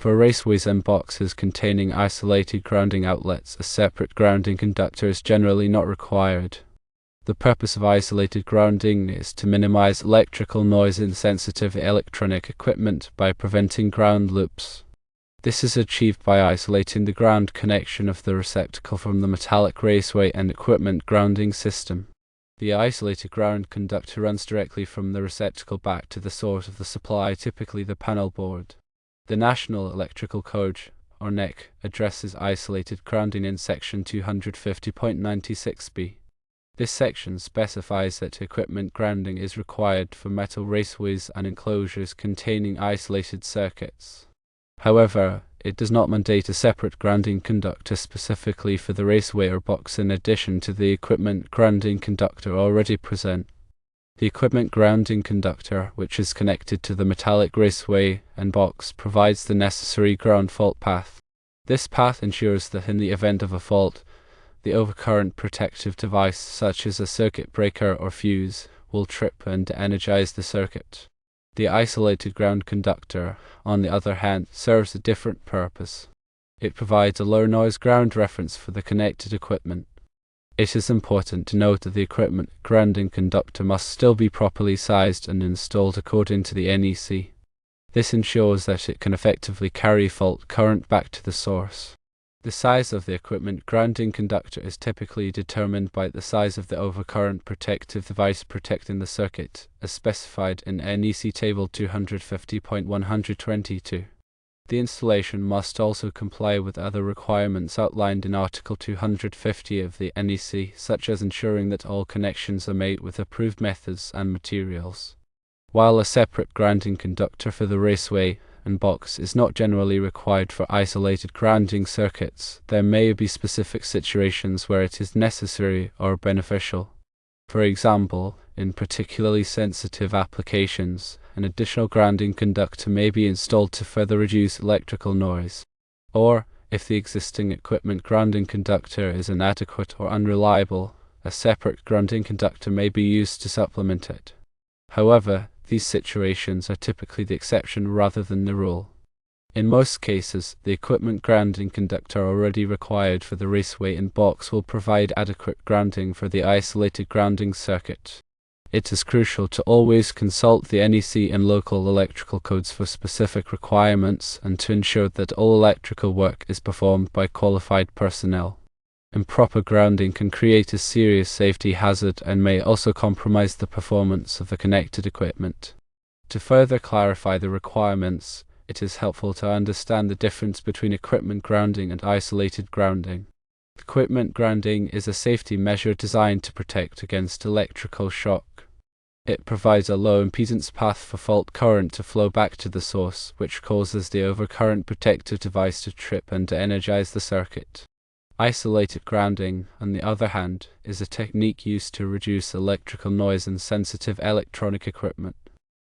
For raceways and boxes containing isolated grounding outlets, a separate grounding conductor is generally not required. The purpose of isolated grounding is to minimize electrical noise in sensitive electronic equipment by preventing ground loops. This is achieved by isolating the ground connection of the receptacle from the metallic raceway and equipment grounding system. The isolated ground conductor runs directly from the receptacle back to the source of the supply, typically the panel board. The National Electrical Code, or NEC, addresses isolated grounding in section 250.96b. This section specifies that equipment grounding is required for metal raceways and enclosures containing isolated circuits. However, it does not mandate a separate grounding conductor specifically for the raceway or box in addition to the equipment grounding conductor already present. The equipment grounding conductor, which is connected to the metallic raceway and box, provides the necessary ground fault path. This path ensures that in the event of a fault, the overcurrent protective device, such as a circuit breaker or fuse, will trip and energize the circuit. The isolated ground conductor, on the other hand, serves a different purpose. It provides a low noise ground reference for the connected equipment. It is important to note that the equipment grounding conductor must still be properly sized and installed according to the NEC. This ensures that it can effectively carry fault current back to the source. The size of the equipment grounding conductor is typically determined by the size of the overcurrent protective device protecting the circuit, as specified in NEC Table 250.122. The installation must also comply with other requirements outlined in Article 250 of the NEC, such as ensuring that all connections are made with approved methods and materials. While a separate grounding conductor for the raceway and box is not generally required for isolated grounding circuits, there may be specific situations where it is necessary or beneficial. For example, in particularly sensitive applications, an additional grounding conductor may be installed to further reduce electrical noise. Or, if the existing equipment grounding conductor is inadequate or unreliable, a separate grounding conductor may be used to supplement it. However, these situations are typically the exception rather than the rule. In most cases, the equipment grounding conductor already required for the raceway and box will provide adequate grounding for the isolated grounding circuit. It is crucial to always consult the NEC and local electrical codes for specific requirements and to ensure that all electrical work is performed by qualified personnel. Improper grounding can create a serious safety hazard and may also compromise the performance of the connected equipment. To further clarify the requirements, it is helpful to understand the difference between equipment grounding and isolated grounding. Equipment grounding is a safety measure designed to protect against electrical shock. It provides a low impedance path for fault current to flow back to the source, which causes the overcurrent protective device to trip and to energize the circuit. Isolated grounding, on the other hand, is a technique used to reduce electrical noise in sensitive electronic equipment.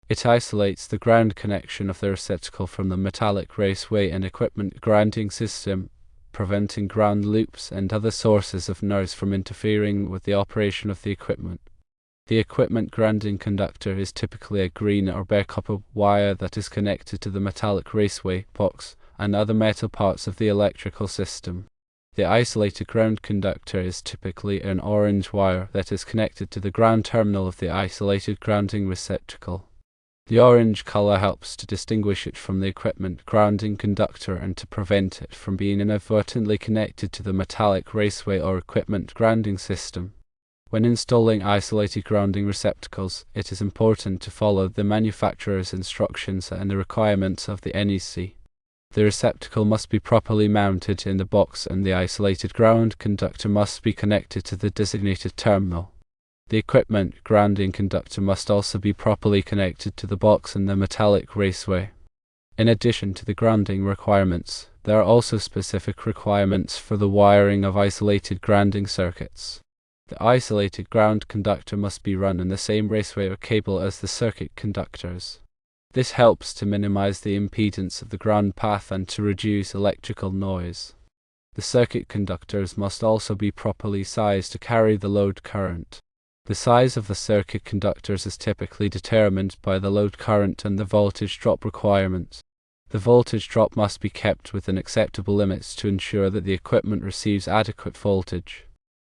It isolates the ground connection of the receptacle from the metallic raceway and equipment grounding system, preventing ground loops and other sources of noise from interfering with the operation of the equipment. The equipment grounding conductor is typically a green or bare copper wire that is connected to the metallic raceway, box, and other metal parts of the electrical system. The isolated ground conductor is typically an orange wire that is connected to the ground terminal of the isolated grounding receptacle. The orange color helps to distinguish it from the equipment grounding conductor and to prevent it from being inadvertently connected to the metallic raceway or equipment grounding system. When installing isolated grounding receptacles, it is important to follow the manufacturer's instructions and the requirements of the NEC. The receptacle must be properly mounted in the box and the isolated ground conductor must be connected to the designated terminal. The equipment grounding conductor must also be properly connected to the box and the metallic raceway. In addition to the grounding requirements, there are also specific requirements for the wiring of isolated grounding circuits. The isolated ground conductor must be run in the same raceway or cable as the circuit conductors. This helps to minimize the impedance of the ground path and to reduce electrical noise. The circuit conductors must also be properly sized to carry the load current. The size of the circuit conductors is typically determined by the load current and the voltage drop requirements. The voltage drop must be kept within acceptable limits to ensure that the equipment receives adequate voltage.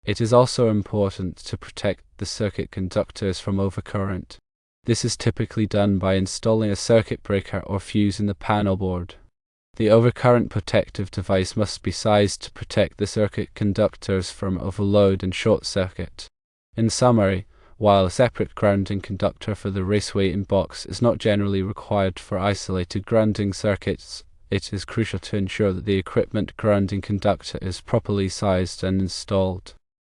It is also important to protect the circuit conductors from overcurrent. This is typically done by installing a circuit breaker or fuse in the panel board. The overcurrent protective device must be sized to protect the circuit conductors from overload and short circuit. In summary, while a separate grounding conductor for the Raceway inbox is not generally required for isolated grounding circuits, it is crucial to ensure that the equipment grounding conductor is properly sized and installed.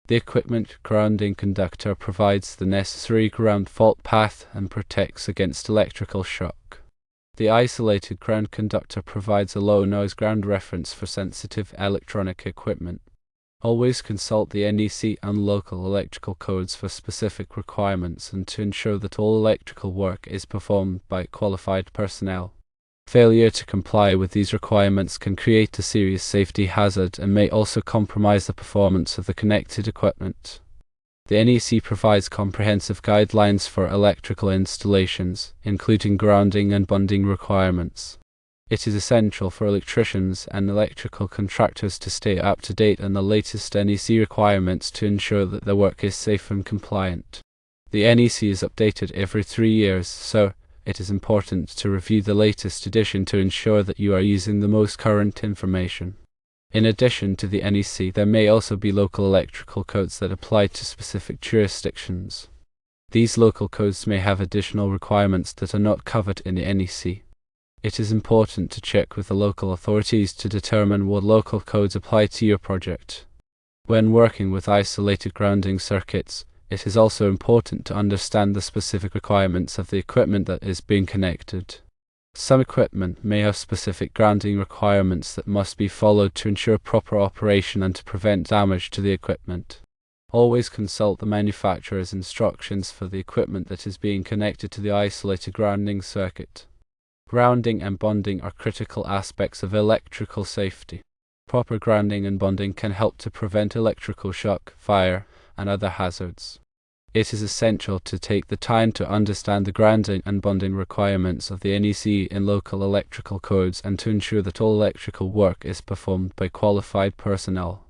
The equipment grounding conductor provides the necessary ground fault path and protects against electrical shock. The isolated ground conductor provides a low-noise ground reference for sensitive electronic equipment. Always consult the NEC and local electrical codes for specific requirements and to ensure that all electrical work is performed by qualified personnel. Failure to comply with these requirements can create a serious safety hazard and may also compromise the performance of the connected equipment. The NEC provides comprehensive guidelines for electrical installations, including grounding and bonding requirements. It is essential for electricians and electrical contractors to stay up to date on the latest NEC requirements to ensure that their work is safe and compliant. The NEC is updated every 3 years, so it is important to review the latest edition to ensure that you are using the most current information. In addition to the NEC, there may also be local electrical codes that apply to specific jurisdictions. These local codes may have additional requirements that are not covered in the NEC. It is important to check with the local authorities to determine what local codes apply to your project. When working with isolated grounding circuits, it is also important to understand the specific requirements of the equipment that is being connected. Some equipment may have specific grounding requirements that must be followed to ensure proper operation and to prevent damage to the equipment. Always consult the manufacturer's instructions for the equipment that is being connected to the isolated grounding circuit. Grounding and bonding are critical aspects of electrical safety. Proper grounding and bonding can help to prevent electrical shock, fire, and other hazards. It is essential to take the time to understand the grounding and bonding requirements of the NEC in local electrical codes and to ensure that all electrical work is performed by qualified personnel.